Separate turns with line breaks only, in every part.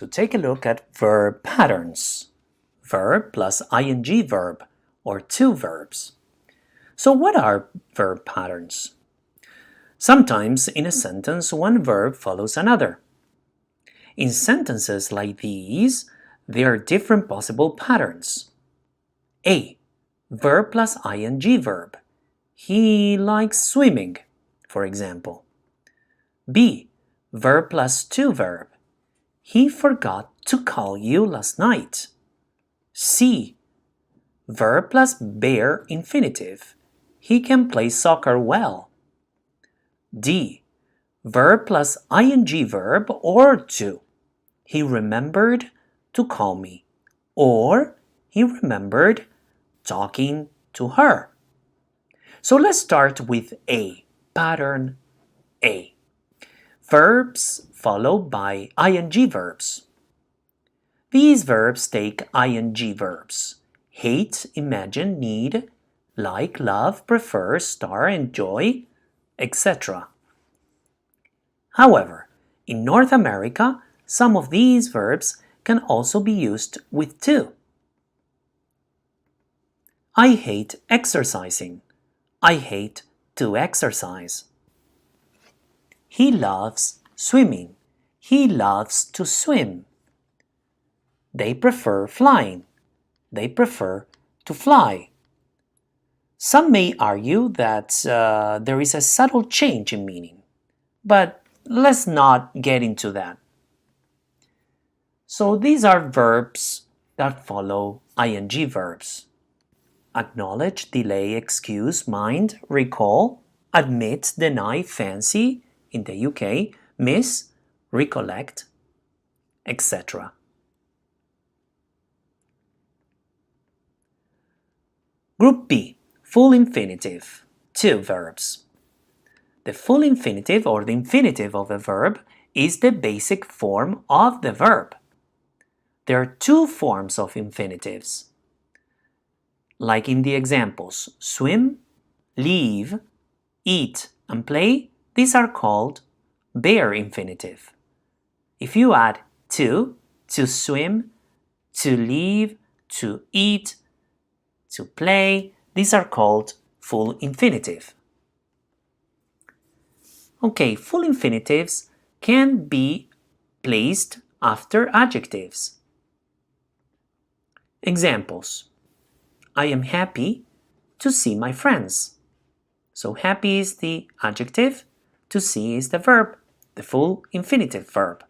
to take a look at verb patterns. Verb plus ing verb, or two verbs. So what are verb patterns? Sometimes in a sentence, one verb follows another. In sentences like these, there are different possible patterns. A. Verb plus ing verb. He likes swimming, for example. B. Verb plus to verb. He forgot to call you last night. C. Verb plus bare infinitive. He can play soccer well. D. Verb plus ing verb or to. He remembered to call me. Or he remembered talking to her. So let's start with A. Pattern A. Verbs followed by ing verbs. These verbs take ing verbs. Hate, imagine, need, like, love, prefer, star, enjoy, etc. However, in North America, some of these verbs can also be used with to. I hate exercising. I hate to exercise. He loves swimming. He loves to swim. They prefer flying. They prefer to fly. Some may argue that there is a subtle change in meaning, but let's not get into that. So these are verbs that follow ing verbs. Acknowledge, delay, excuse, mind, recall, admit, deny, fancy, in the UK, miss, recollect, etc. Group B, full infinitive, two verbs. The full infinitive or the infinitive of a verb is the basic form of the verb. There are two forms of infinitives. Like in the examples, swim, leave, eat, and play, these are called bare infinitive. If you add to swim, to leave, to eat, to play, these are called full infinitive. Okay, full infinitives can be placed after adjectives. Examples. I am happy to see my friends. So happy is the adjective, to see is the verb, the full infinitive verb.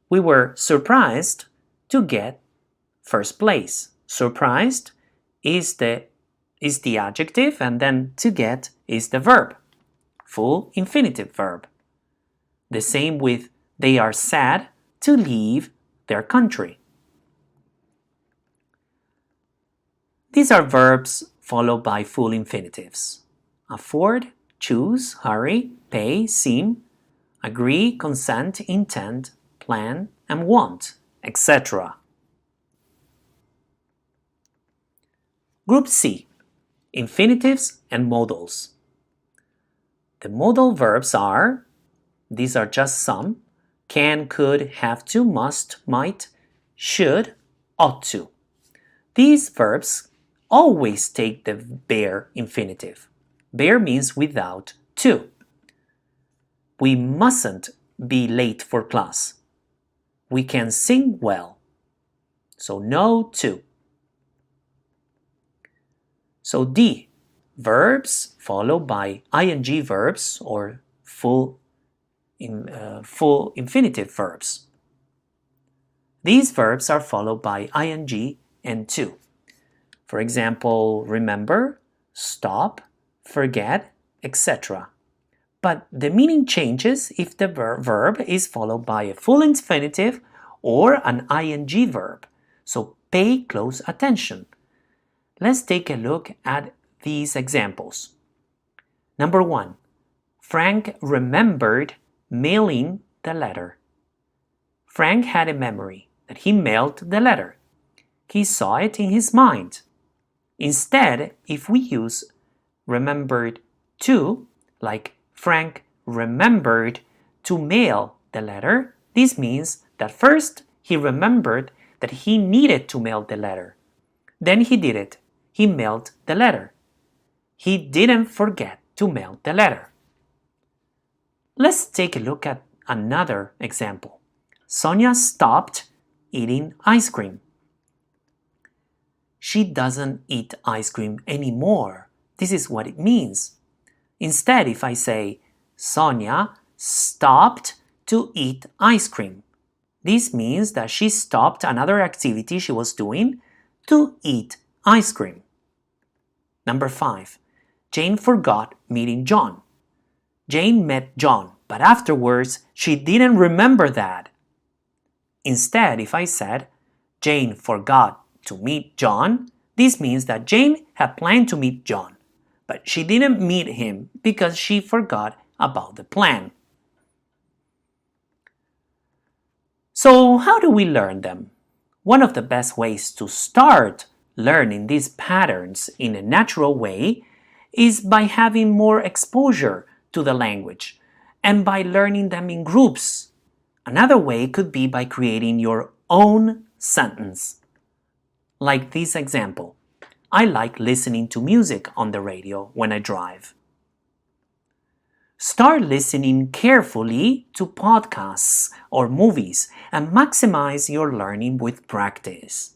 We were surprised to get first place. Surprised is the adjective, and then to get is the verb, full infinitive verb. The same with they are sad to leave their country. These are verbs followed by full infinitives. Afford, choose, hurry, pay, seem, agree, consent, intend, plan, and want, etc. Group C, infinitives and modals. The modal verbs are, these are just some, can, could, have to, must, might, should, ought to. These verbs always take the bare infinitive. Bare means without to. We mustn't be late for class. We can sing well. So no to. So D, verbs followed by ing verbs or full infinitive verbs. These verbs are followed by ing and to. For example, remember, stop, forget, etc. But the meaning changes if the verb is followed by a full infinitive or an ing verb. So pay close attention. Let's take a look at these examples. Number 1. Frank remembered mailing the letter. Frank had a memory that he mailed the letter. He saw it in his mind. Instead, if we use remembered to, like Frank remembered to mail the letter, This means that first he remembered that he needed to mail the letter. Then he did it. He mailed the letter. He didn't forget to mail the letter. Let's take a look at another example. Sonia stopped eating ice cream. She doesn't eat ice cream anymore. This is what it means. Instead, if I say, Sonia stopped to eat ice cream, this means that she stopped another activity she was doing to eat ice cream. Number 5. Jane forgot meeting John. Jane met John, but afterwards she didn't remember that. Instead, if I said, Jane forgot to meet John, this means that Jane had planned to meet John, but she didn't meet him because she forgot about the plan. So how do we learn them? One of the best ways to start learning these patterns in a natural way is by having more exposure to the language and by learning them in groups. Another way could be by creating your own sentence. Like this example, I like listening to music on the radio when I drive. Start listening carefully to podcasts or movies and maximize your learning with practice.